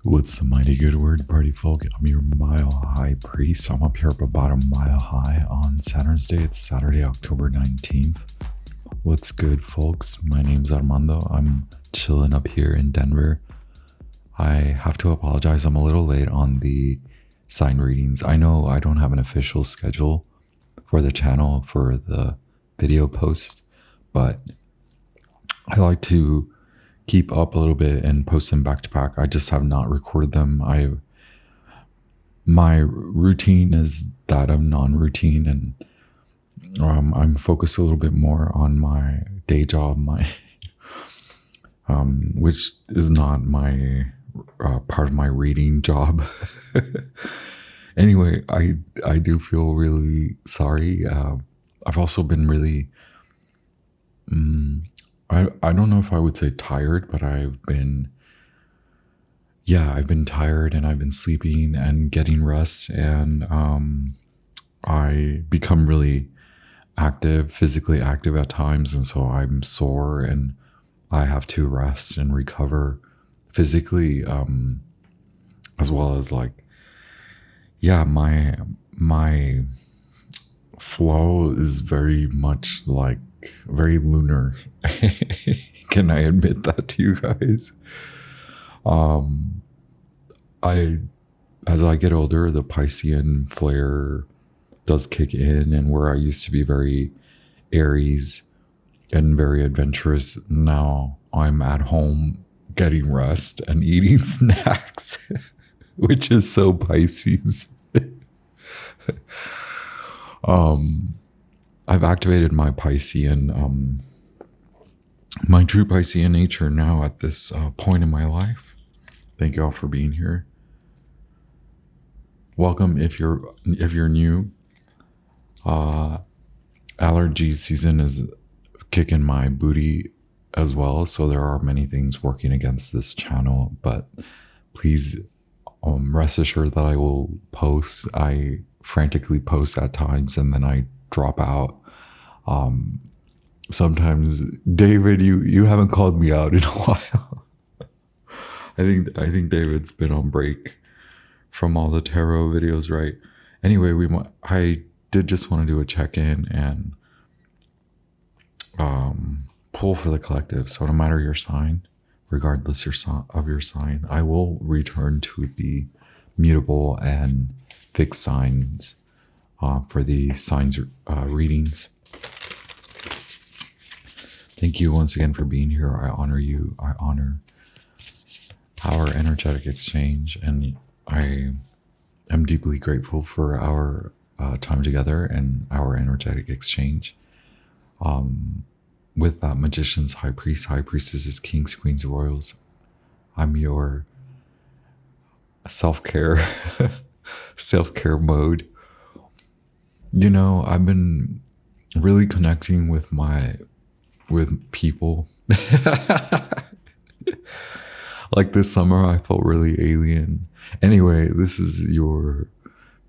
What's the mighty good word, party folk? I'm your mile high priest. I'm up here up about a mile high on Saturn's Day. It's Saturday, October 19th. What's good, folks? My name's Armando. I'm chilling up here in Denver. I have to apologize. I'm a little late on the sign readings. I know I don't have an official schedule for the channel for the video posts, but I like to keep up a little bit and post them back to back. I just have not recorded them. My routine is that of non-routine, and I'm focused a little bit more on my day job, which is not my part of my reading job. Anyway, I do feel really sorry. I've also been really I don't know if I would say tired, but I've been tired, and I've been sleeping and getting rest, and I become really active, physically active at times, and so I'm sore and I have to rest and recover physically, as well as my flow is very much very lunar. Can I admit that to you guys? As I get older, the Piscean flare does kick in, and where I used to be very Aries and very adventurous, now I'm at home getting rest and eating snacks, which is so Pisces. I've activated my Piscean, my true Piscean nature now at this point in my life. Thank you all for being here. Welcome if you're new. Allergy season is kicking my booty as well, so there are many things working against this channel, but please rest assured that I will post. I frantically post at times and then I drop out. Sometimes, David, you haven't called me out in a while. I think David's been on break from all the tarot videos, right? Anyway, I did just want to do a check-in and pull for the collective. So no matter your sign, regardless of your sign, I will return to the mutable and fixed signs for the signs readings. Thank you once again for being here. I honor you. I honor our energetic exchange, and I am deeply grateful for our time together and our energetic exchange. With that, magicians, high priests, high priestesses, kings, queens, royals, I'm your self-care mode. You know, I've been really connecting with people. Like this summer, I felt really alien. Anyway, this is your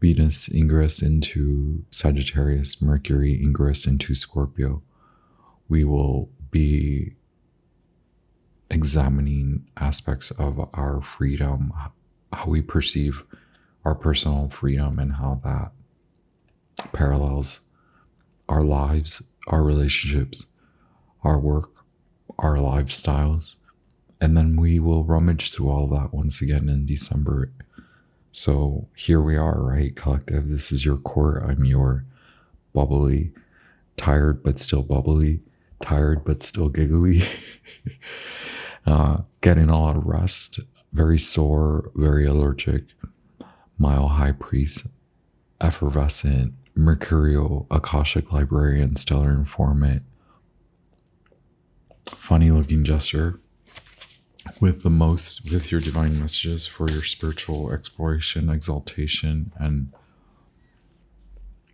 Venus ingress into Sagittarius, Mercury ingress into Scorpio. We will be examining aspects of our freedom, how we perceive our personal freedom, and how that parallels our lives, our relationships, our work, our lifestyles. And then we will rummage through all that once again in December. So here we are, right, collective? This is your court. I'm your bubbly, tired but still bubbly, tired but still giggly, getting a lot of rest, very sore, very allergic, mile high priest, effervescent, mercurial, Akashic librarian, stellar informant, funny looking gesture, with your divine messages for your spiritual exploration, exaltation, and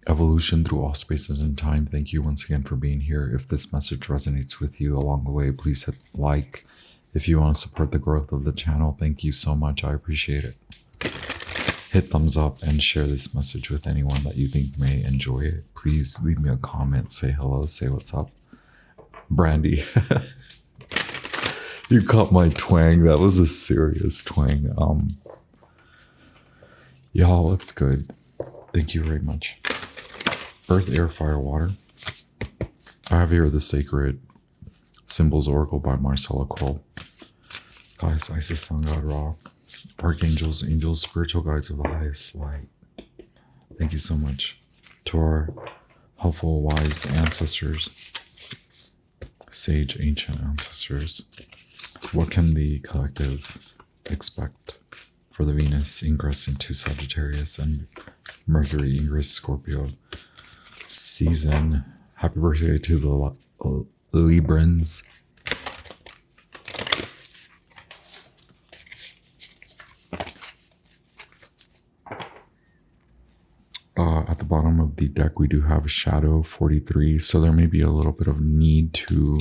evolution through all spaces and time. Thank you once again for being here. If this message resonates with you along the way, please hit like. If you want to support the growth of the channel, thank you so much. I appreciate it. Hit thumbs up and share this message with anyone that you think may enjoy it. Please leave me a comment, say hello, say what's up. Brandy. You caught my twang. That was a serious twang. Y'all, it's good. Thank you very much. Earth, air, fire, water. I have here the Sacred Symbols Oracle by Marcella Kroll. Goddess Isis, Sun God Ra. Archangels, angels, spiritual guides of the highest light. Thank you so much to our helpful, wise ancestors, sage, ancient ancestors. What can the collective expect for the Venus ingress into Sagittarius and Mercury ingress Scorpio season? Happy birthday to the Librans. At the bottom of the deck, we do have Shadow 43, so there may be a little bit of need to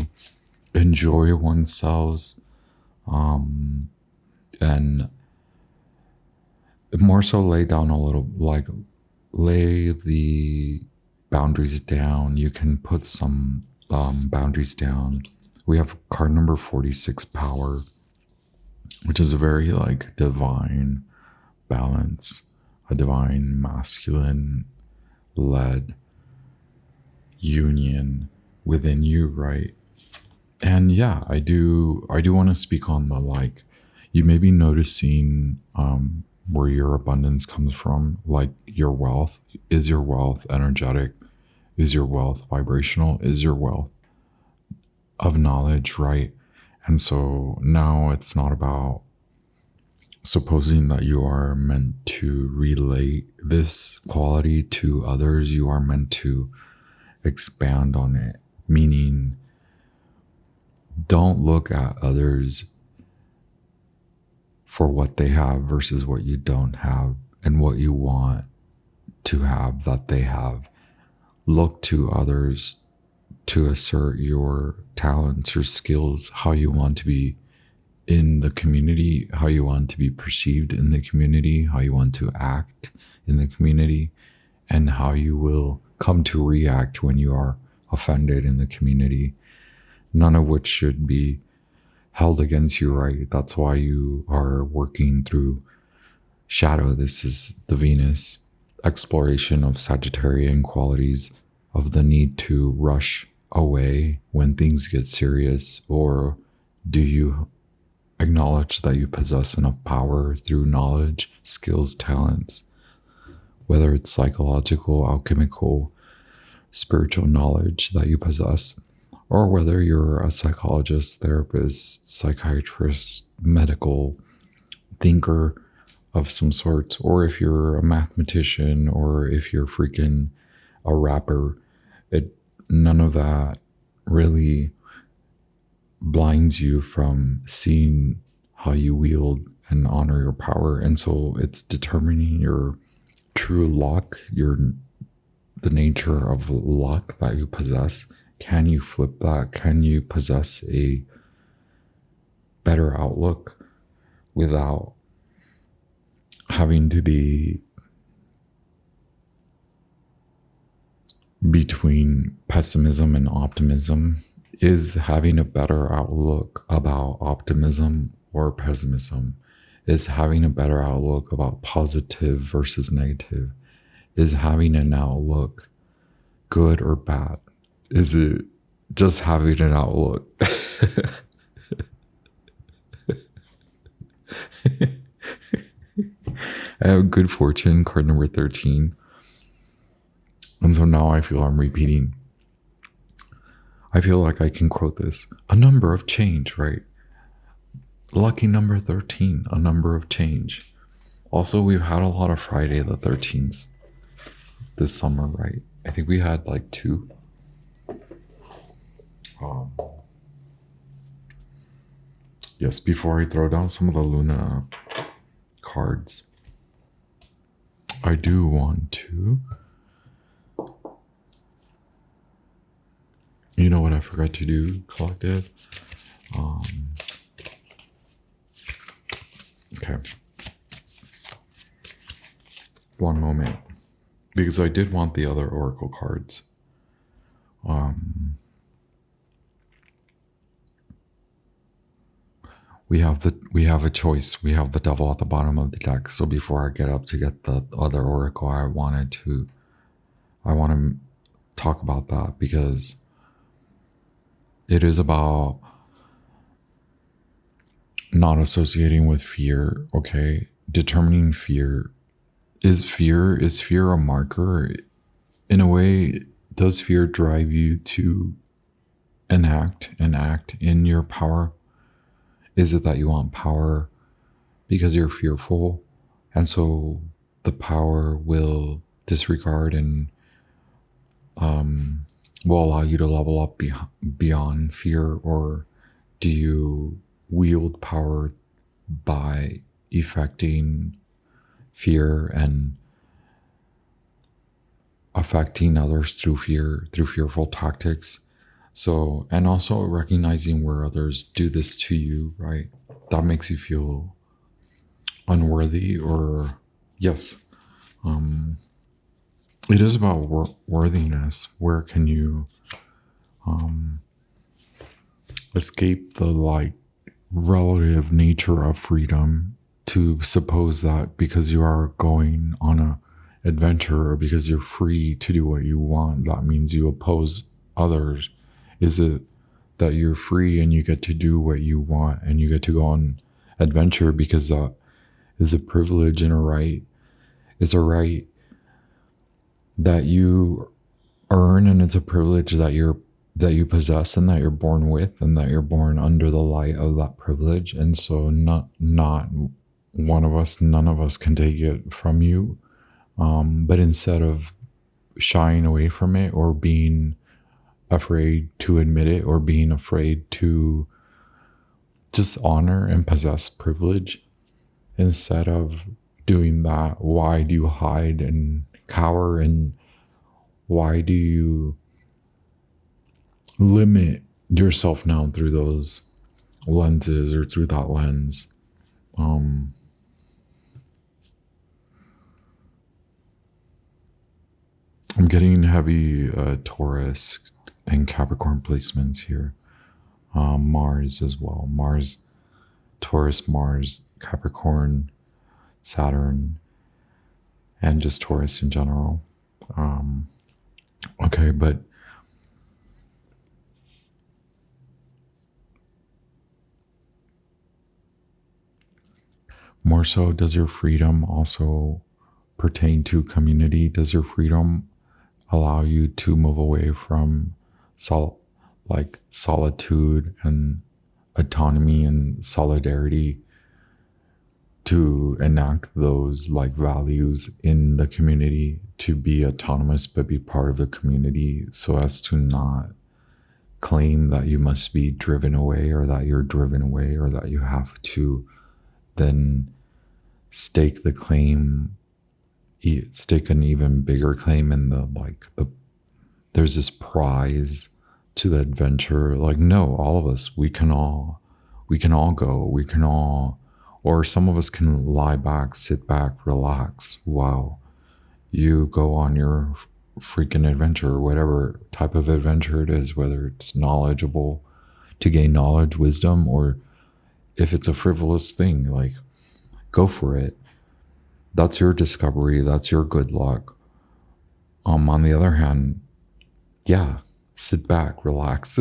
enjoy oneself, and more so lay down a little, like lay the boundaries down. You can put some boundaries down. We have card number 46, Power, which is a very like divine balance, a divine masculine led union within you, right? And yeah, I do want to speak on the, like, you may be noticing where your abundance comes from, like your wealth. Is your wealth energetic? Is your wealth vibrational? Is your wealth of knowledge, right? And so now it's not about supposing that you are meant to relate this quality to others. You are meant to expand on it, meaning don't look at others for what they have versus what you don't have and what you want to have that they have. Look to others to assert your talents, your skills, how you want to be in the community, how you want to be perceived in the community, how you want to act in the community, and how you will come to react when you are offended in the community. None of which should be held against you, right? That's why you are working through shadow. This is the Venus exploration of Sagittarian qualities, of the need to rush away when things get serious, or do you acknowledge that you possess enough power through knowledge, skills, talents, whether it's psychological, alchemical, spiritual knowledge that you possess, or whether you're a psychologist, therapist, psychiatrist, medical thinker of some sort, or if you're a mathematician, or if you're freaking a rapper. None of that really blinds you from seeing how you wield and honor your power. And so it's determining your true luck, the nature of luck that you possess. Can you flip that? Can you possess a better outlook without having to be between pessimism and optimism? Is having a better outlook about optimism or pessimism? Is having a better outlook about positive versus negative? Is having an outlook good or bad? Is it just having an outlook? I have good fortune, card number 13. And so now I feel I'm repeating. I feel like I can quote this. A number of change, right? Lucky number 13, a number of change. Also, we've had a lot of Friday the 13th this summer, right? I think we had like 2. Yes, before I throw down some of the Luna cards, I do want to... You know what I forgot to do, collective? Okay. One moment. Because I did want the other oracle cards. we have a choice. We have the devil at the bottom of the deck. So before I get up to get the other oracle, I want to talk about that, because it is about not associating with fear. Okay, determining fear. Is fear a marker? In a way, does fear drive you to enact and act in your power? Is it that you want power because you're fearful, and so the power will disregard and will allow you to level up beyond fear? Or do you wield power by effecting fear and affecting others through fear, through fearful tactics? So, and also recognizing where others do this to you, right? That makes you feel unworthy, or yes, it is about worthiness. Where can you escape the like relative nature of freedom, to suppose that because you are going on a adventure, or because you're free to do what you want, that means you oppose others? Is it that you're free and you get to do what you want and you get to go on adventure because that is a privilege and a right? It's a right that you earn, and it's a privilege that you possess and that you're born with, and that you're born under the light of that privilege. And so not one of us, none of us can take it from you. But instead of shying away from it, or being afraid to admit it, or being afraid to just honor and possess privilege, instead of doing that, why do you hide and cower? And why do you limit yourself now through those lenses, or through that lens? I'm getting heavy Taurus and Capricorn placements here. Mars as well. Mars, Taurus, Mars, Capricorn, Saturn, and just Taurus in general. Okay, but more so, does your freedom also pertain to community? Does your freedom allow you to move away from solitude and autonomy and solidarity, to enact those like values in the community, to be autonomous but be part of the community, so as to not claim that you must be driven away, or that you're driven away, or that you have to then stake an even bigger claim in there's this prize to the adventure. Like, no, all of us, we can all go, or some of us can lie back, sit back, relax while you go on your freaking adventure, whatever type of adventure it is, whether it's knowledgeable, to gain knowledge, wisdom, or if it's a frivolous thing, like, go for it. That's your discovery. That's your good luck. On the other hand, yeah, sit back, relax.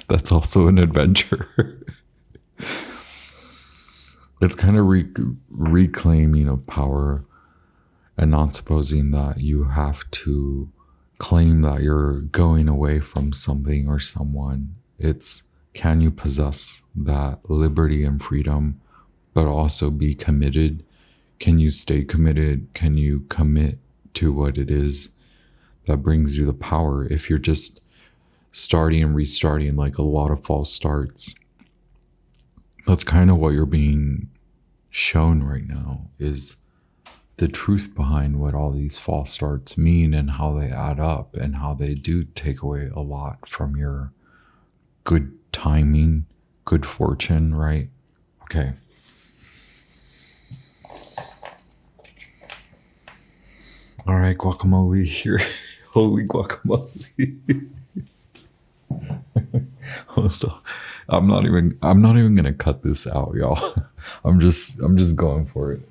That's also an adventure. It's kind of reclaiming of power, and not supposing that you have to claim that you're going away from something or someone. It's, can you possess that liberty and freedom, but also be committed? Can you stay committed? Can you commit to what it is that brings you the power? If you're just starting and restarting, like a lot of false starts, that's kind of what you're being shown right now, is the truth behind what all these false starts mean, and how they add up, and how they do take away a lot from your good timing, good fortune, right? Okay. All right, guacamole here. Holy guacamole. I'm not even gonna cut this out, y'all. I'm just going for it.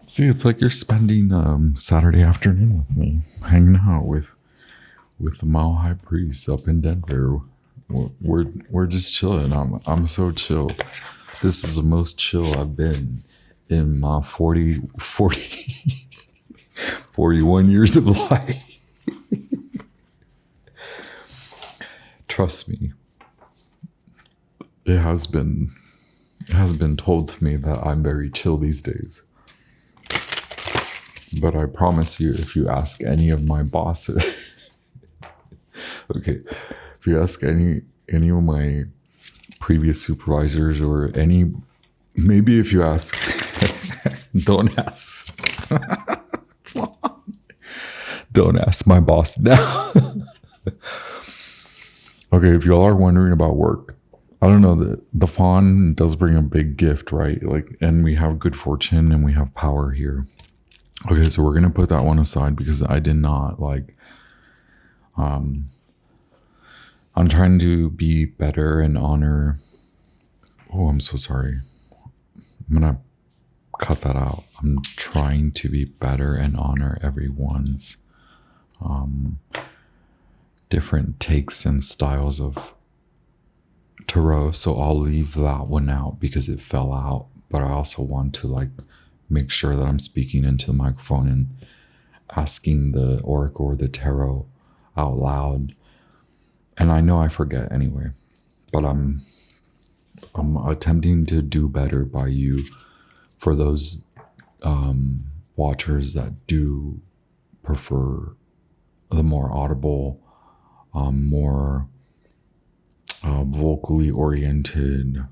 See, it's like you're spending Saturday afternoon with me, hanging out with the Mile High Priest up in Denver. We're just chilling. I'm so chill. This is the most chill I've been in my 41 years of life. Trust me. It has been told to me that I'm very chill these days. But I promise you, if you ask any of my bosses, okay, if you ask any of my previous supervisors or maybe if you ask, don't ask. Don't ask my boss now. Okay, if y'all are wondering about work, I don't know, the fawn does bring a big gift, right? Like, and we have good fortune and we have power here. Okay, so we're gonna put that one aside because I did not I'm trying to be better and honor. Oh, I'm so sorry. I'm gonna cut that out. I'm trying to be better and honor everyone's different takes and styles of tarot. So I'll leave that one out because it fell out. But I also want to make sure that I'm speaking into the microphone and asking the oracle or the tarot out loud. And I know I forget anyway, but I'm attempting to do better by you for those watchers that do prefer the more audible, more vocally oriented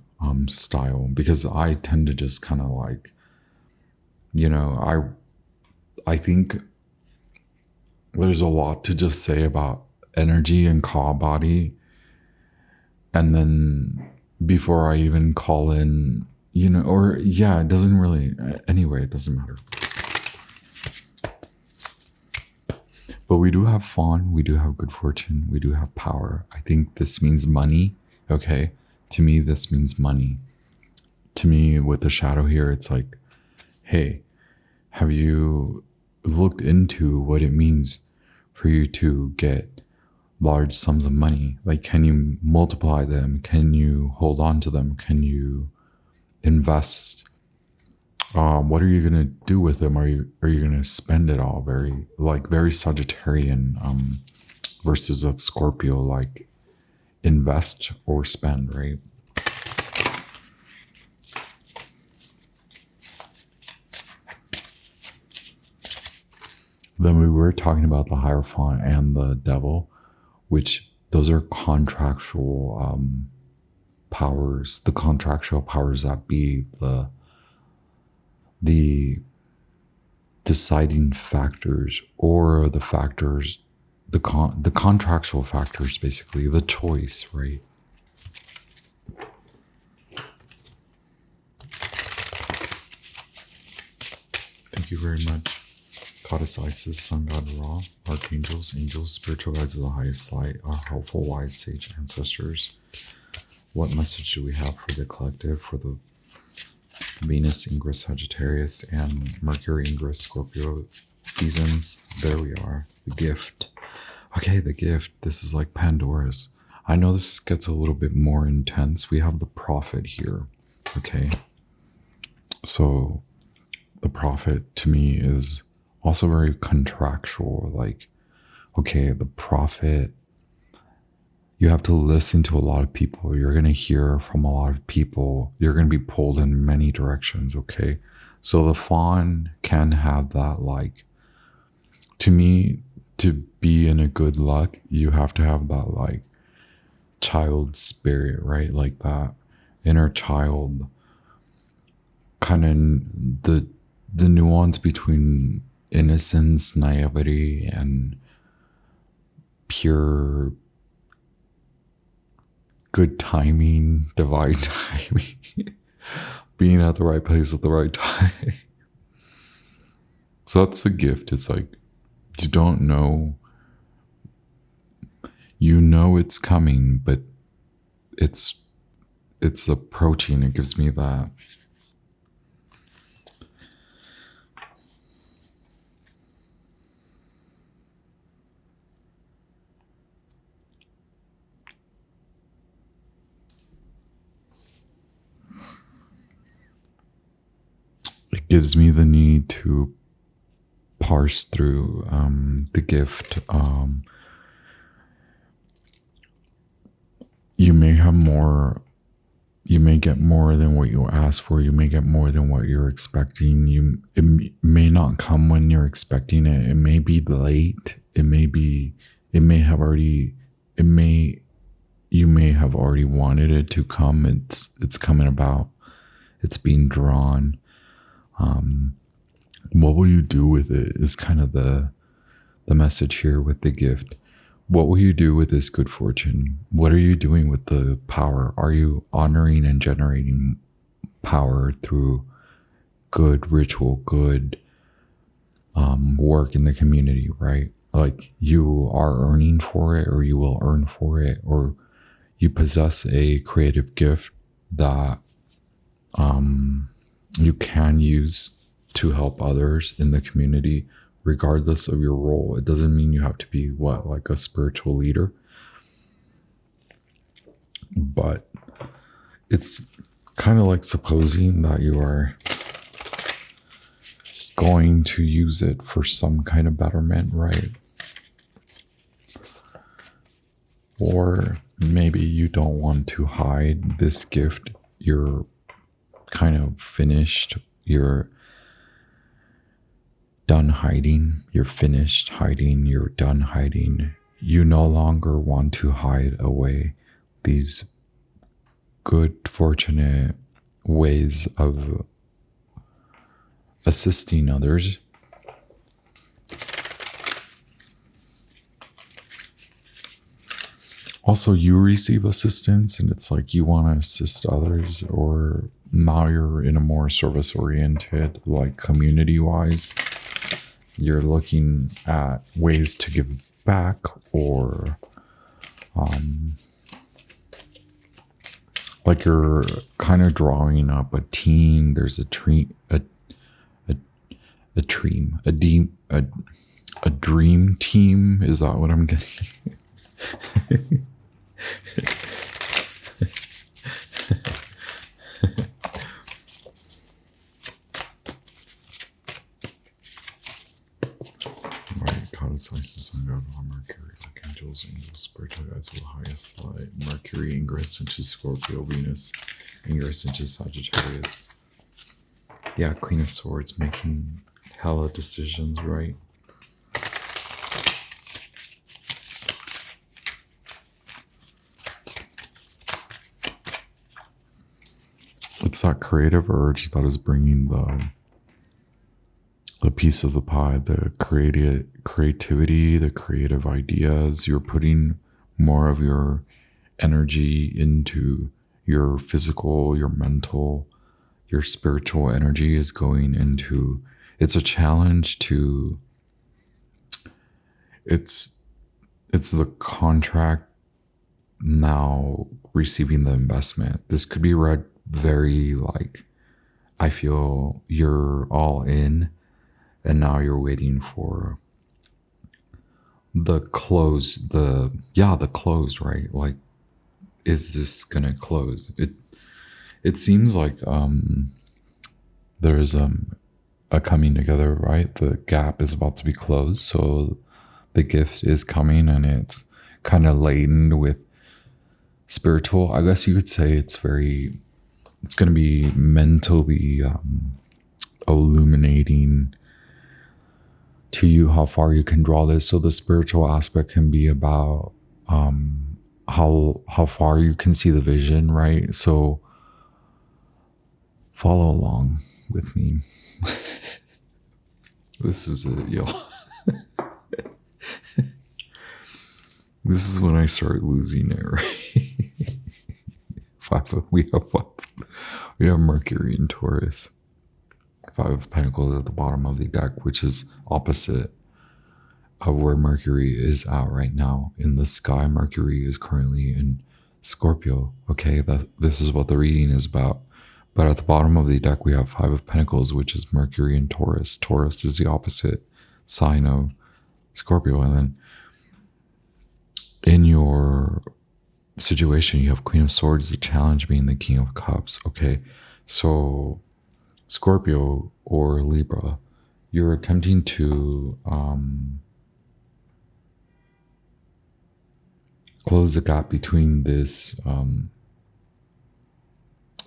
style, because I tend to just kind of I think there's a lot to just say about energy and call body, and then before I even call in, it doesn't really, anyway, it doesn't matter. But we do have fawn, we do have good fortune, we do have power. I think this means money, okay? To me, this means money. To me, with the shadow here, it's like, hey, have you looked into what it means for you to get large sums of money? Like, can you multiply them? Can you hold on to them? Can you invest? What are you gonna do with them? Are you gonna spend it all? Very Sagittarian versus a Scorpio, like invest or spend, right? Then we were talking about the Hierophant and the Devil, which those are contractual powers. The contractual powers that be the deciding factors, or the factors, the contractual factors, basically the choice, right? Thank you very much. Goddess Isis, Sun God Ra, Archangels, Angels, Spiritual Guides of the highest light, our helpful, wise, sage ancestors. What message do we have for the collective, for the Venus, Ingress, Sagittarius, and Mercury, Ingress, Scorpio seasons? There we are. The gift. Okay, the gift. This is like Pandora's. I know this gets a little bit more intense. We have the Prophet here. Okay. So the Prophet to me is also very contractual. Like, okay, the Prophet, you have to listen to a lot of people. You're going to hear from a lot of people. You're going to be pulled in many directions, okay? So the fawn can have that, like, to me, to be in a good luck, you have to have that, like, child spirit, right? Like that inner child, kind of the nuance between innocence, naivety, and pure good timing, divine timing, being at the right place at the right time. So that's a gift. It's like You don't know. You know it's coming, but it's approaching. It gives me that. It gives me the need to parse through the gift. You may have more. You may get more than what you ask for. You may get more than what you're expecting. It may not come when you're expecting it. It may be late. It may have already. You may have already wanted it to come. It's coming about. It's being drawn. What will you do with it is kind of the message here with the gift. What will you do with this good fortune? What are you doing with the power? Are you honoring and generating power through good ritual, good work in the community, right? Like you are earning for it, or you will earn for it, or you possess a creative gift that you can use to help others in the community, regardless of your role. It doesn't mean you have to be like a spiritual leader, but it's kind of like supposing that you are going to use it for some kind of betterment, right? Or maybe you don't want to hide this gift. You're kind of finished. You're done hiding. You're finished hiding. You're done hiding. You no longer want to hide away these good, fortunate ways of assisting others. Also, you receive assistance and it's like you want to assist others, or now you're in a more service oriented, like community wise. You're looking at ways to give back, or like you're kind of drawing up a team. There's a dream team. Is that what I'm getting? Right, goddess Isis and God of Mercury, archangels, angels, spiritual guides of the highest light. Mercury ingress into Scorpio, Venus ingress into Sagittarius. Yeah, Queen of Swords making hella decisions, right? It's that creative urge that is bringing the piece of the pie, the creativity, the creative ideas. You're putting more of your energy into your physical, your mental, your spiritual energy is going into. It's a challenge to. It's the contract now receiving the investment. This could be read very like, I feel you're all in and now you're waiting for the close, the close, right? Like, is this gonna close? It seems like there's a coming together, right? The gap is about to be closed, so the gift is coming, and it's kind of laden with spiritual. I guess you could say it's going to be mentally illuminating to you how far you can draw this. So the spiritual aspect can be about how far you can see the vision, right? So follow along with me. This is it, y'all. This is when I start losing it, right? We have Mercury in Taurus. 5 of Pentacles at the bottom of the deck, which is opposite of where Mercury is at right now in the sky. Mercury is currently in Scorpio. Okay, this is what the reading is about. But at the bottom of the deck, we have Five of Pentacles, which is Mercury in Taurus. Taurus is the opposite sign of Scorpio. And then in your situation, you have Queen of Swords, the challenge being the King of Cups. Okay, so Scorpio or Libra, you're attempting to close the gap between this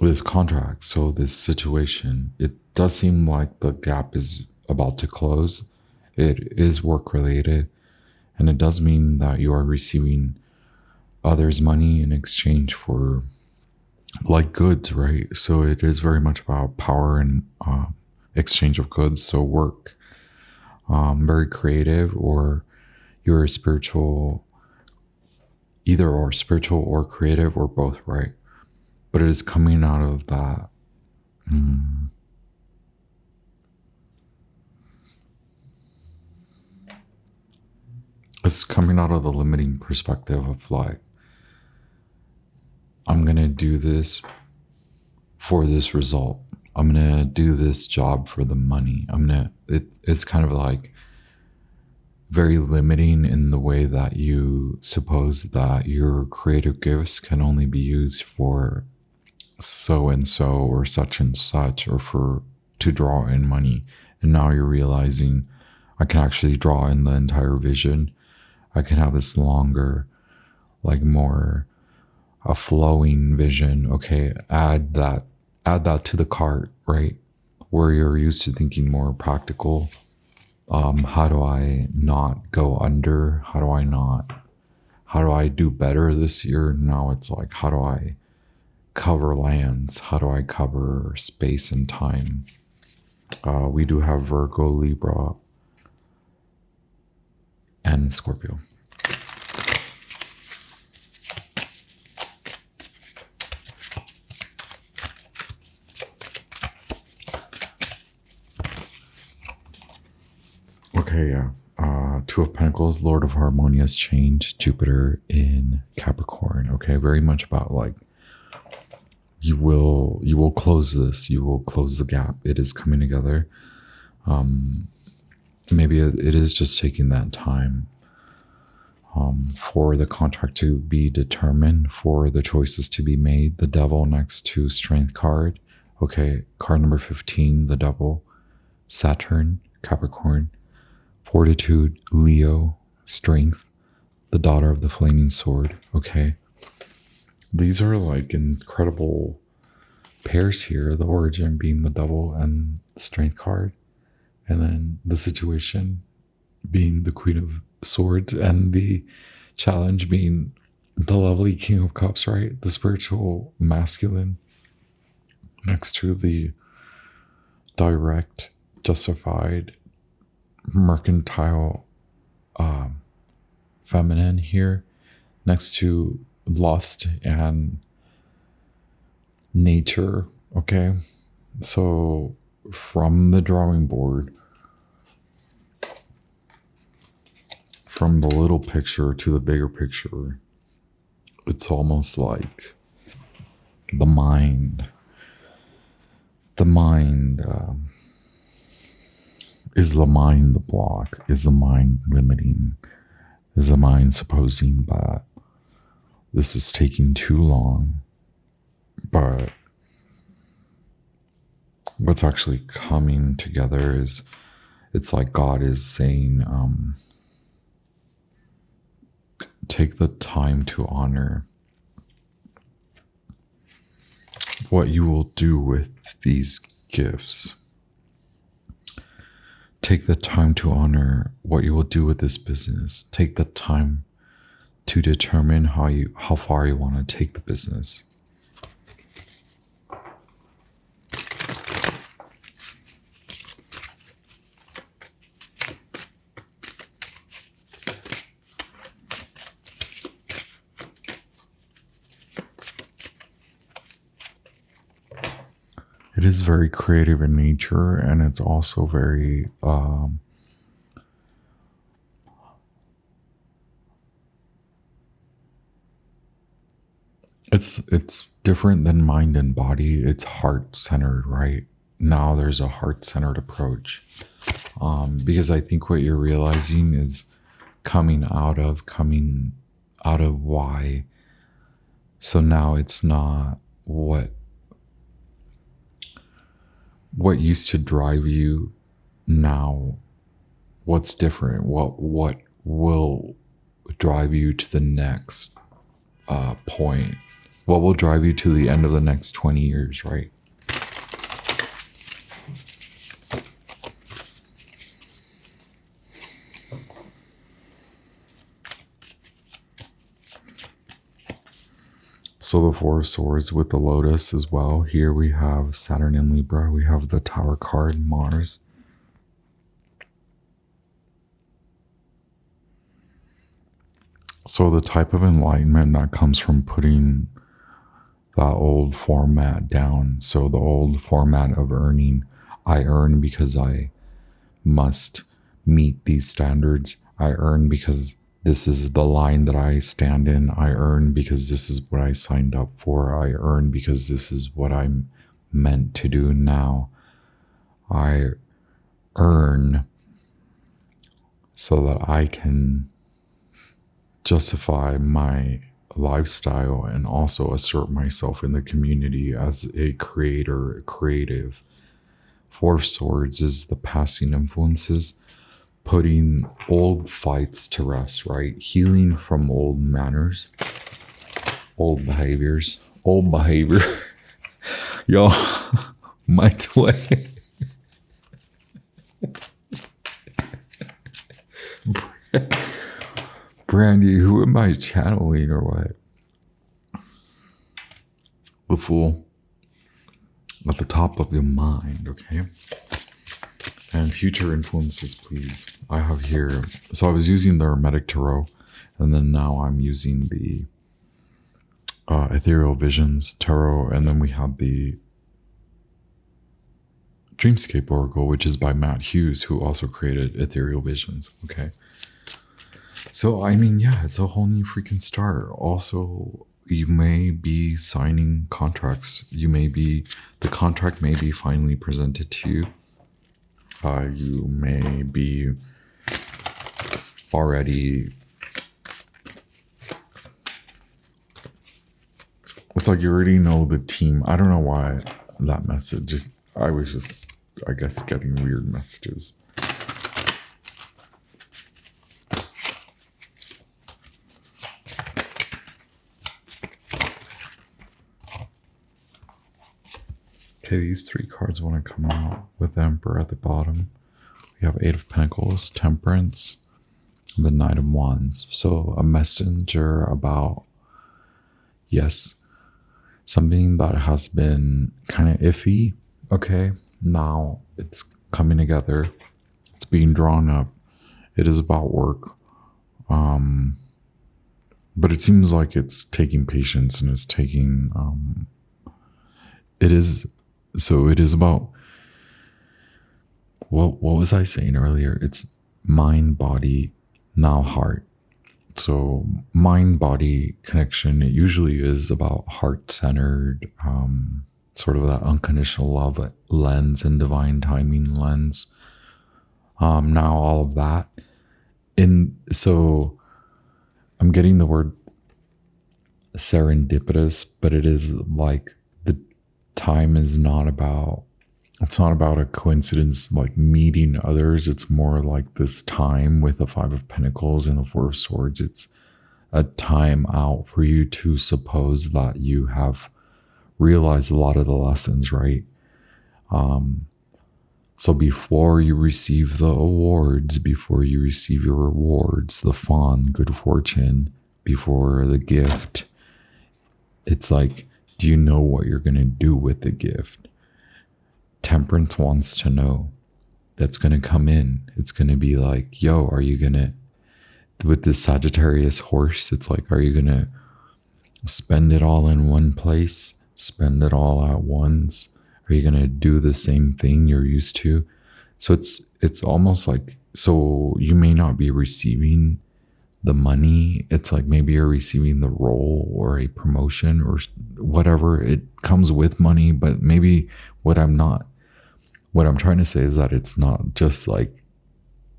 this contract. So this situation, it does seem like the gap is about to close. It is work related, and it does mean that you are receiving others' money in exchange for like goods, right? So it is very much about power and exchange of goods. So work, very creative, or you're spiritual, either or spiritual or creative or both, right? But it is coming out of that it's coming out of the limiting perspective of like, I'm gonna do this for this result. I'm gonna do this job for the money. It's kind of like very limiting in the way that you suppose that your creative gifts can only be used for so and so or such and such, or for to draw in money. And now you're realizing I can actually draw in the entire vision. I can have this longer, like more a flowing vision. Okay, add that to the cart, right? Where you're used to thinking more practical. How do I not go under? How do I do better this year? Now it's like, how do I cover lands? How do I cover space and time? We do have Virgo, Libra, and Scorpio. Okay, yeah. Two of Pentacles, Lord of Harmonious Change, Jupiter in Capricorn. Okay, very much about like you will close this, you will close the gap. It is coming together. Maybe it is just taking that time for the contract to be determined, for the choices to be made. The Devil next to Strength card. Okay, card number 15, the Devil, Saturn, Capricorn, Fortitude, Leo, Strength, the Daughter of the Flaming Sword. Okay, these are like incredible pairs here. The origin being the Devil and the Strength card, and then the situation being the Queen of Swords, and the challenge being the lovely King of Cups, right? The spiritual masculine next to the direct, justified, mercantile feminine here, next to lust and nature. Okay, so from the drawing board, from the little picture to the bigger picture, it's almost like the mind is the mind the block? Is the mind limiting? Is the mind supposing that this is taking too long? But what's actually coming together is, it's like God is saying, take the time to honor what you will do with these gifts. Take the time to honor what you will do with this business. Take the time to determine how far you want to take the business. It is very creative in nature, and it's also very It's different than mind and body. It's heart centered, right? Now there's a heart centered approach. Because I think what you're realizing is coming out of why. So now it's not what used to drive you. Now what's different? What will drive you to the next point? What will drive you to the end of the next 20 years, right? So the Four of Swords with the Lotus as well. Here we have Saturn in Libra. We have the Tower card, Mars. So the type of enlightenment that comes from putting that old format down. So the old format of earning. I earn because I must meet these standards. I earn because this is the line that I stand in. I earn because this is what I signed up for. I earn because this is what I'm meant to do now. I earn so that I can justify my lifestyle and also assert myself in the community as a creator, a creative. Four of Swords is the passing influences, putting old fights to rest, right? Healing from old manners, old behaviors, old behavior. Yo, my way. Brandy, who am I channeling or what? The Fool. At the top of your mind, okay? And future influences, please. I have here, so I was using the Hermetic Tarot, and then now I'm using the Ethereal Visions Tarot, and then we have the Dreamscape Oracle, which is by Matt Hughes, who also created Ethereal Visions, okay? So, I mean, yeah, it's a whole new freaking start. Also, you may be signing contracts. The contract may be finally presented to you. You may be already, it's like you already know the team. I don't know why that message, I was just, I guess, getting weird messages. Okay, these three cards want to come out with the Emperor at the bottom. We have Eight of Pentacles, Temperance, the Knight of Wands. So a messenger about, yes, something that has been kind of iffy. Okay, now it's coming together. It's being drawn up. It is about work. But it seems like it's taking patience and it's taking, it is about, what was I saying earlier? It's mind, body, now heart. So mind, body connection, it usually is about heart-centered, sort of that unconditional love lens and divine timing lens. Now all of that. So I'm getting the word serendipitous, but it is like the time is not about, it's not about a coincidence like meeting others. It's more like this time with the Five of Pentacles and the Four of Swords. It's a time out for you to suppose that you have realized a lot of the lessons, right? So before you receive the awards, before you receive your rewards, the fawn, good fortune, before the gift, it's like, do you know what you're going to do with the gift? Temperance wants to know. That's going to come in. It's going to be like, yo, are you going to, with this Sagittarius horse, it's like, are you going to spend it all in one place? Spend it all at once? Are you going to do the same thing you're used to? So it's almost like, so you may not be receiving the money. It's like maybe you're receiving the role or a promotion or whatever. It comes with money, but maybe what I'm trying to say is that it's not just like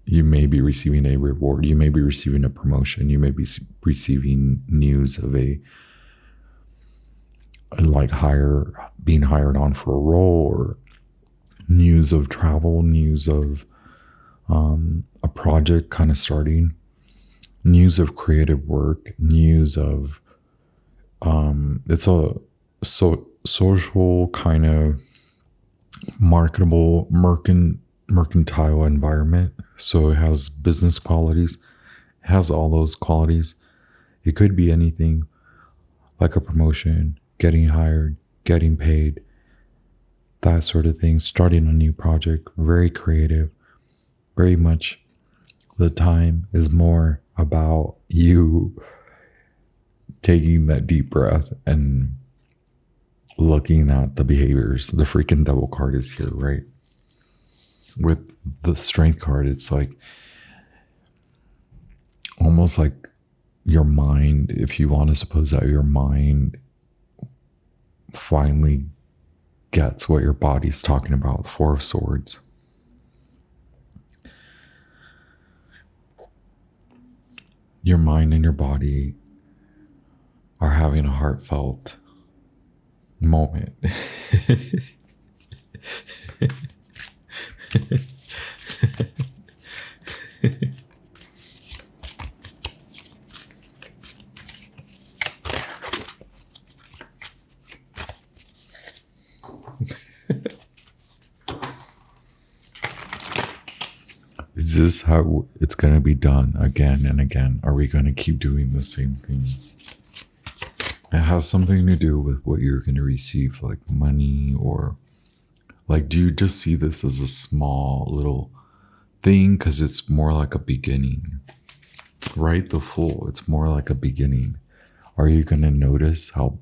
you may be receiving a reward, you may be receiving a promotion, you may be receiving news of being hired on for a role, or news of travel, news of a project kind of starting, news of creative work, news of it's a social kind of mercantile environment. So it has business qualities, it has all those qualities. It could be anything like a promotion, getting hired, getting paid, that sort of thing, starting a new project, very creative. Very much the time is more about you taking that deep breath and looking at the behaviors. The freaking devil card is here, right? With the strength card, it's like almost like your mind, if you want to suppose that your mind finally gets what your body's talking about. The Four of Swords. Your mind and your body are having a heartfelt moment. Is this how it's going to be done again and again? Are we going to keep doing the same thing? It has something to do with what you're going to receive, like money, or like, do you just see this as a small little thing? Because it's more like a beginning, right? The Fool, it's more like a beginning. Are you going to notice how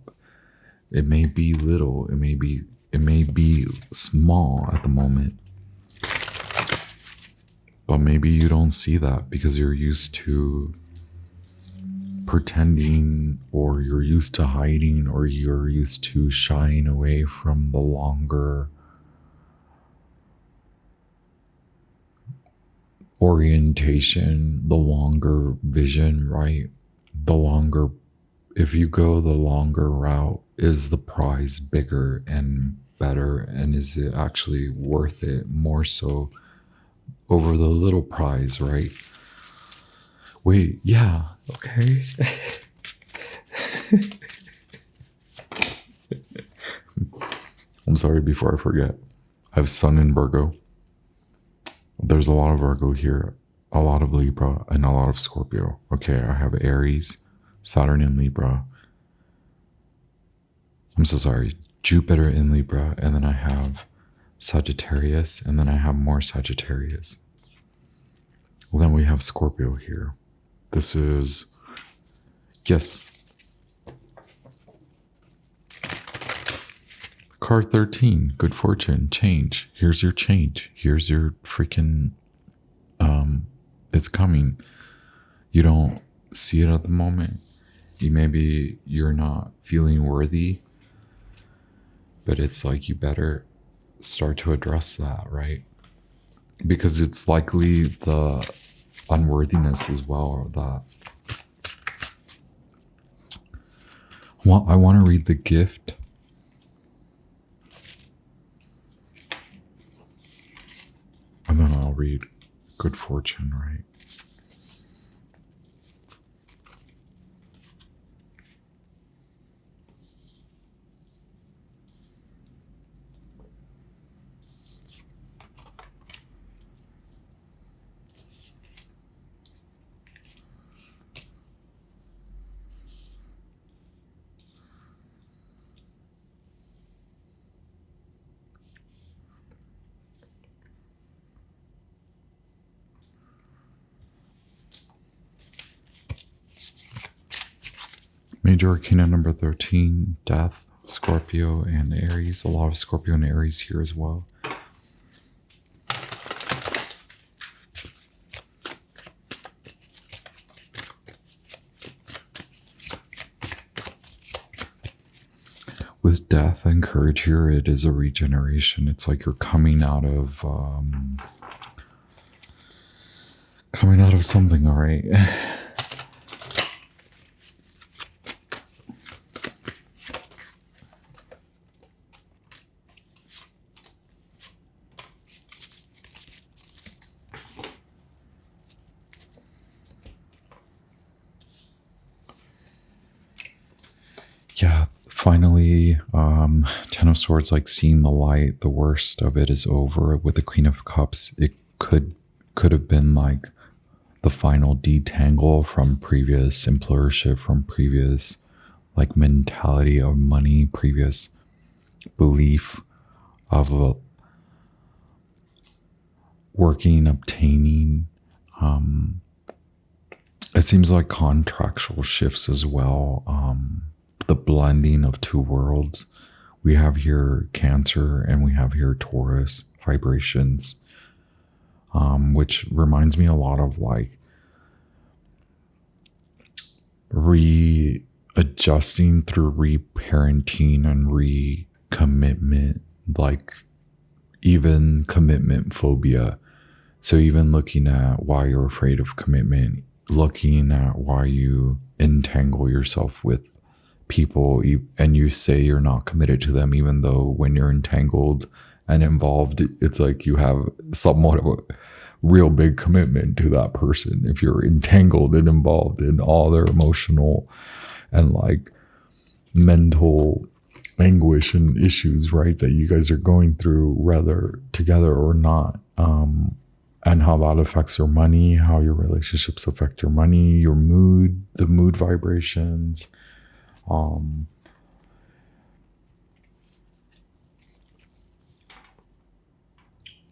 it may be little, it may be small at the moment, but maybe you don't see that because you're used to pretending, or you're used to hiding, or you're used to shying away from the longer orientation, the longer vision, right? The longer, if you go the longer route, is the prize bigger and better? And is it actually worth it more so over the little prize, right? Wait, yeah, okay. I'm sorry, before I forget, I have Sun in Virgo. There's a lot of Virgo here, a lot of Libra, and a lot of Scorpio. Okay, I have Aries, Saturn in Libra. I'm so sorry, Jupiter in Libra, and then I have Sagittarius, and then I have more Sagittarius. Well, then we have Scorpio here. This is, yes. Card 13, good fortune, change. Here's your change. Here's your freaking, it's coming. You don't see it at the moment. Maybe you're not feeling worthy, but it's like you better start to address that, right? Because it's likely the unworthiness as well, that I want to read the gift. And then I'll read good fortune, right? Major Arcana number 13, Death, Scorpio, and Aries. A lot of Scorpio and Aries here as well. With death and courage here, it is a regeneration. It's like you're coming out of something, all right? Yeah, finally, Ten of Swords, like seeing the light, the worst of it is over. With the Queen of Cups, it could have been like the final detangle from previous employership, from previous like mentality of money, previous belief of working, obtaining. It seems like contractual shifts as well. The blending of two worlds. We have here Cancer and we have here Taurus vibrations, which reminds me a lot of like readjusting through reparenting and recommitment, like even commitment phobia. So even looking at why you're afraid of commitment, looking at why you entangle yourself with people and you say you're not committed to them, even though when you're entangled and involved, it's like you have somewhat of a real big commitment to that person. If you're entangled and involved in all their emotional and like mental anguish and issues, right, that you guys are going through, whether together or not, and how that affects your money, how your relationships affect your money, your mood, the mood vibrations.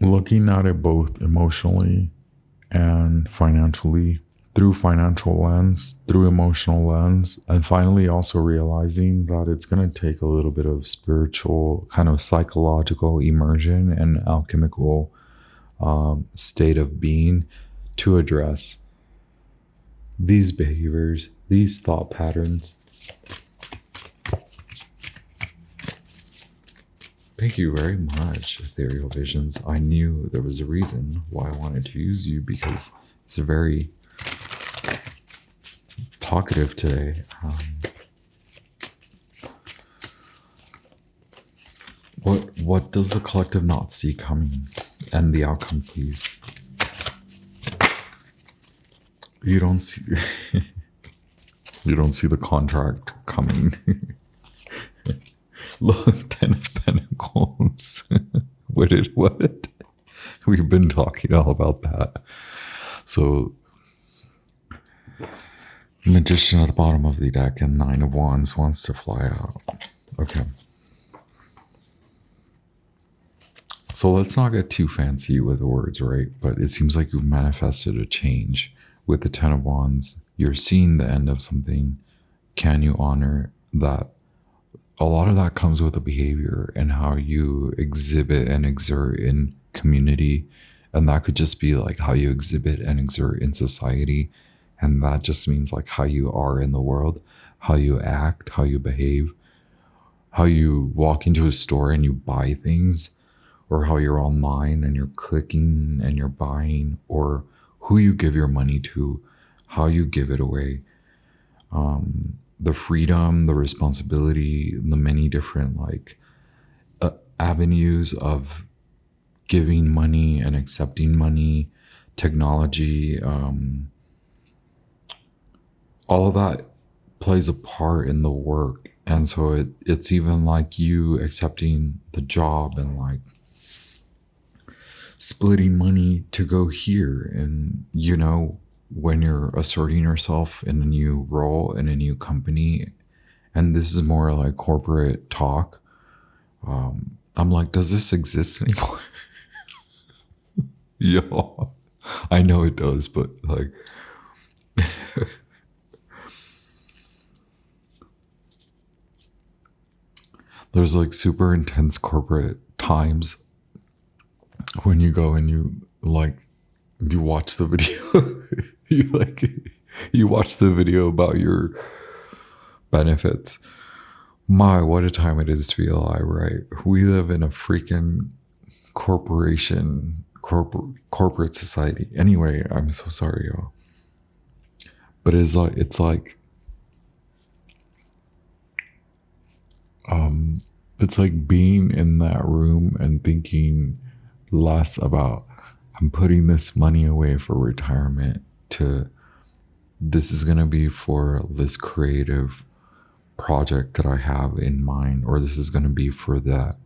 Looking at it both emotionally and financially, through financial lens, through emotional lens, and finally also realizing that it's going to take a little bit of spiritual, kind of psychological immersion and alchemical state of being to address these behaviors, these thought patterns. Thank you very much, Ethereal Visions. I knew there was a reason why I wanted to use you, because it's a very talkative today. What does the collective not see coming? And the outcome, please. You don't see you don't see the contract coming. Look, 10 of Pentacles. What? We've been talking all about that. So, Magician at the bottom of the deck and 9 of Wands wants to fly out. Okay. So let's not get too fancy with the words, right? But it seems like you've manifested a change. With the 10 of Wands, you're seeing the end of something. Can you honor that? A lot of that comes with the behavior and how you exhibit and exert in community. And that could just be like how you exhibit and exert in society. And that just means like how you are in the world, how you act, how you behave, how you walk into a store and you buy things, or how you're online and you're clicking and you're buying, or who you give your money to, how you give it away. The freedom, the responsibility, the many different like avenues of giving money and accepting money, technology, all of that plays a part in the work. And so it's even like you accepting the job and like splitting money to go here. And, you know, when you're asserting yourself in a new role in a new company, and this is more like corporate talk, I'm like, does this exist anymore? Yeah, I know it does, but like there's like super intense corporate times when you go and you watch the video. You watch the video about your benefits, My, what a time it is to be alive, right? We live in a freaking corporate society. Anyway, I'm so sorry, y'all. But it's like being in that room and thinking less about I'm putting this money away for retirement to this is gonna be for this creative project that I have in mind, or this is gonna be for that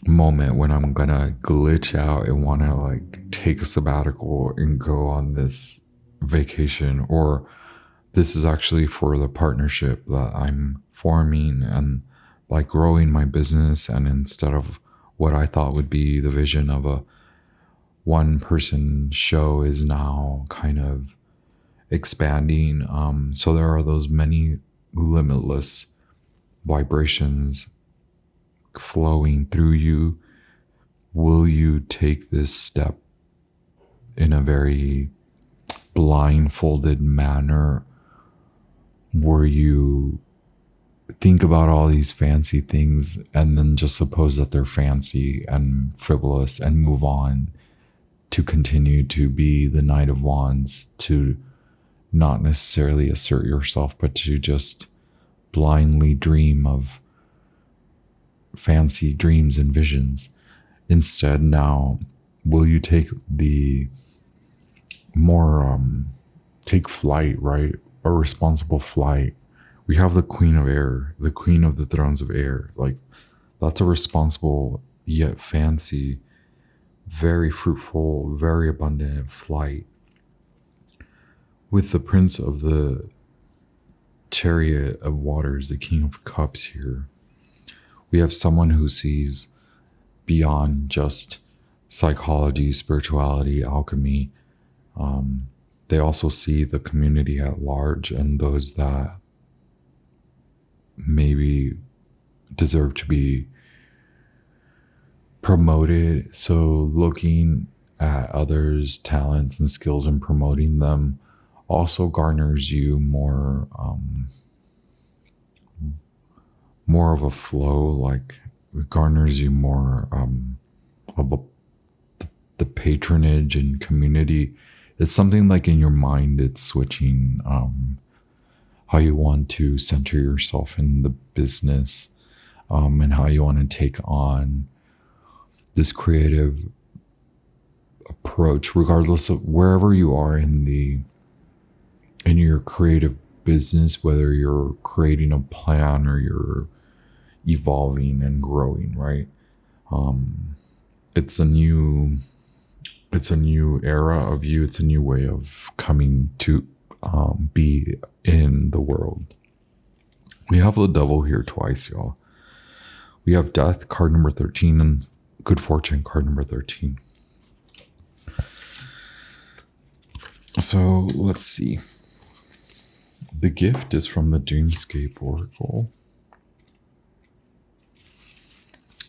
moment when I'm gonna glitch out and wanna like take a sabbatical and go on this vacation, or this is actually for the partnership that I'm forming and like growing my business. And instead of what I thought would be the vision of a one person show is now kind of expanding. So there are those many limitless vibrations flowing through you. Will you take this step in a very blindfolded manner where you think about all these fancy things and then just suppose that they're fancy and frivolous and move on to continue to be the Knight of Wands, to not necessarily assert yourself, but to just blindly dream of fancy dreams and visions? Instead, now, will you take the more, take flight, right? A responsible flight. We have the Queen of Air, the Queen of the Thrones of Air. Like, that's a responsible yet fancy, very fruitful, very abundant flight. With the Prince of the Chariot of Waters, the King of Cups here, we have someone who sees beyond just psychology, spirituality, alchemy. They also see the community at large and those that maybe deserve to be promoted. So looking at others' talents and skills and promoting them also garners you more of a flow, like it garners you more of the patronage and community. It's something like in your mind, it's switching how you want to center yourself in the business, and how you want to take on this creative approach, regardless of wherever you are in your creative business, whether you're creating a plan or you're evolving and growing, right? It's a new era of you. It's a new way of coming to be in the world. We have the devil here twice, y'all. We have death, card number 13, and good fortune, card number 13. So let's see. The gift is from the Doomscape Oracle.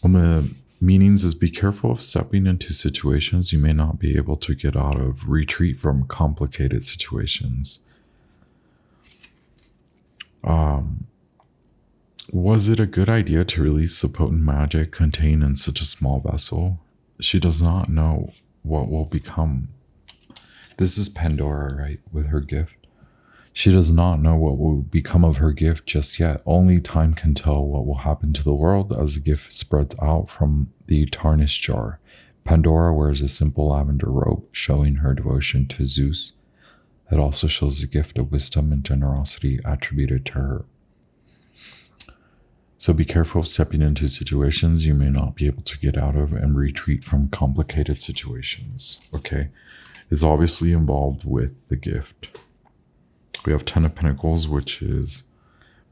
On the meanings is be careful of stepping into situations you may not be able to get out of. Retreat from complicated situations. Was it a good idea to release the potent magic contained in such a small vessel? She does not know what will become. This is Pandora, right, with her gift. She does not know what will become of her gift just yet. Only time can tell what will happen to the world as the gift spreads out from the tarnished jar. Pandora wears a simple lavender robe, showing her devotion to Zeus. It also shows the gift of wisdom and generosity attributed to her. So be careful of stepping into situations you may not be able to get out of, and retreat from complicated situations. Okay, it's obviously involved with the gift. We have 10 of Pentacles, which is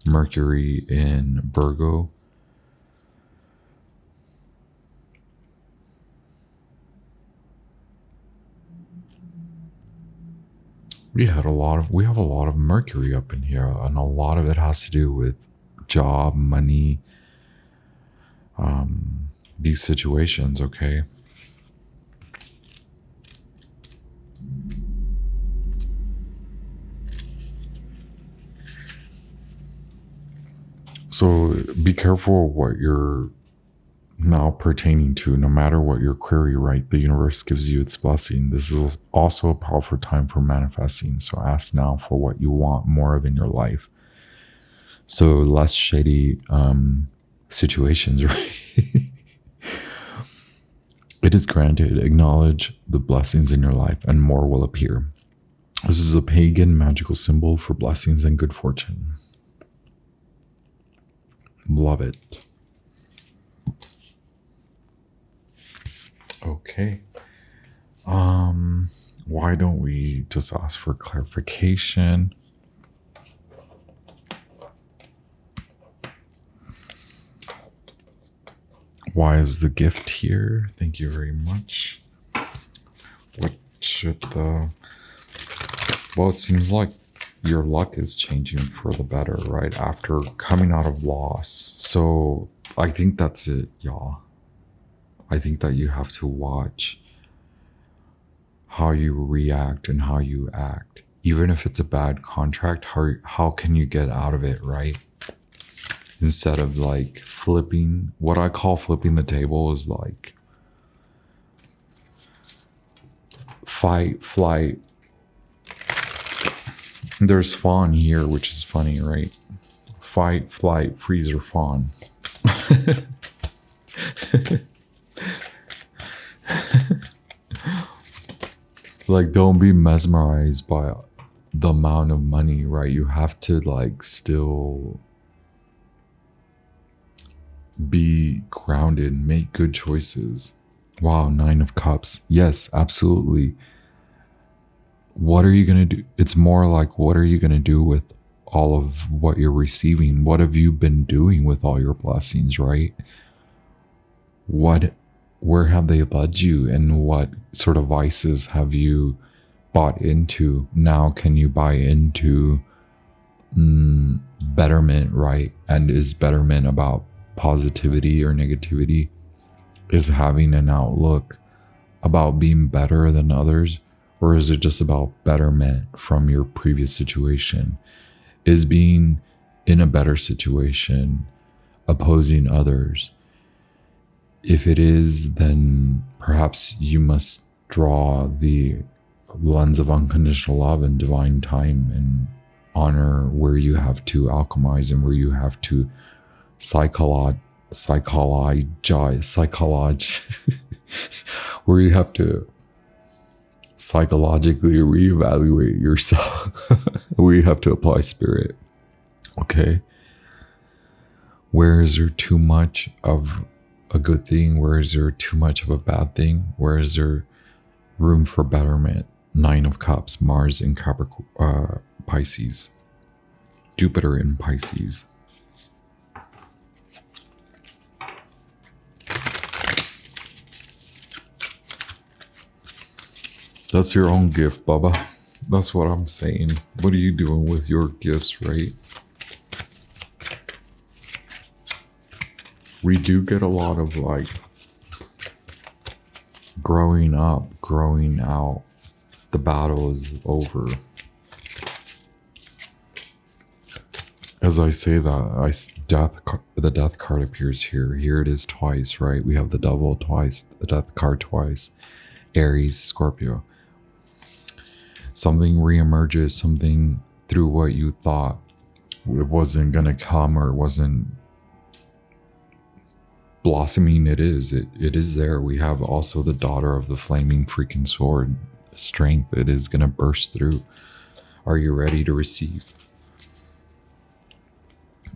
Mercury in Virgo. We have a lot of Mercury up in here, and a lot of it has to do with job, money, these situations, okay? So be careful what you're now pertaining to. No matter what your query, right? The universe gives you its blessing. This is also a powerful time for manifesting. So ask now for what you want more of in your life. So less shady situations, right? It is granted. Acknowledge the blessings in your life and more will appear. This is a pagan magical symbol for blessings and good fortune. Love it. Okay. Why don't we just ask for clarification? Why is the gift here? Thank you very much. What should the... Well, it seems like your luck is changing for the better, right? After coming out of loss. So I think that's it, y'all. I think that you have to watch how you react and how you act. Even if it's a bad contract, how can you get out of it, right? Instead of like flipping, what I call flipping the table is like fight, flight. There's fawn here, which is funny, right? Fight, flight, freeze, or fawn. Like, don't be mesmerized by the amount of money, right? You have to like still be grounded, make good choices. Wow, 9 of Cups. Yes, absolutely. What are you going to do? It's more like, what are you going to do with all of what you're receiving? What have you been doing with all your blessings, right? Where have they led you, and what sort of vices have you bought into? Now can you buy into betterment, right? And is betterment about positivity or negativity? Is having an outlook about being better than others, or is it just about betterment from your previous situation? Is being in a better situation opposing others? If it is, then perhaps you must draw the lens of unconditional love and divine time and honor where you have to alchemize and where you have to psychologize, where you have to psychologically reevaluate yourself, where you have to apply spirit. Okay. Where is there too much of a good thing? Where is there too much of a bad thing? Where is there room for betterment? 9 of Cups, Mars in Capricorn, Pisces, Jupiter in Pisces. That's your own gift, Bubba. That's what I'm saying. What are you doing with your gifts, right? We do get a lot of like growing up, growing out. The battle is over. As I say that, the death card appears here. Here it is twice, right? We have the devil twice, the death card twice. Aries, Scorpio. Something reemerges, something through what you thought it wasn't going to come or wasn't blossoming. It is there. We have also the daughter of the flaming freaking sword. Strength. It is going to burst through. Are you ready to receive?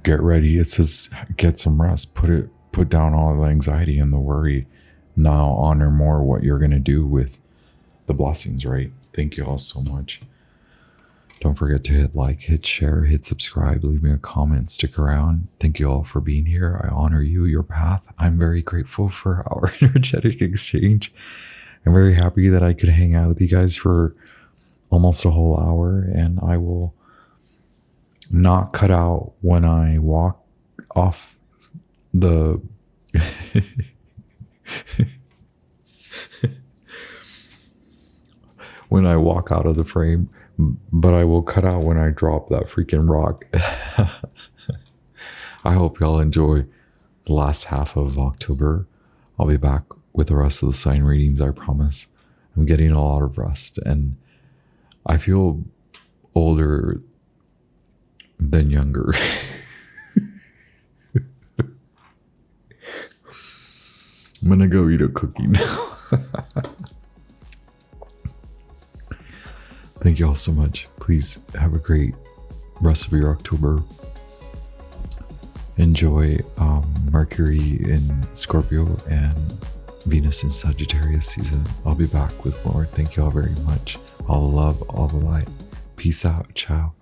Get ready. It says get some rest. Put down all the anxiety and the worry. Now honor more what you're going to do with the blessings, right? Thank you all so much. Don't forget to hit like, hit share, hit subscribe, leave me a comment, stick around. Thank you all for being here. I honor you, your path. I'm very grateful for our energetic exchange. I'm very happy that I could hang out with you guys for almost a whole hour, and I will not cut out when I walk off the when I walk out of the frame, but I will cut out when I drop that freaking rock. I hope y'all enjoy the last half of October. I'll be back with the rest of the sign readings, I promise. I'm getting a lot of rest and I feel older than younger. I'm gonna go eat a cookie now. Thank you all so much. Please have a great rest of your October. Enjoy Mercury in Scorpio and Venus in Sagittarius season. I'll be back with more. Thank you all very much. All the love, all the light. Peace out. Ciao.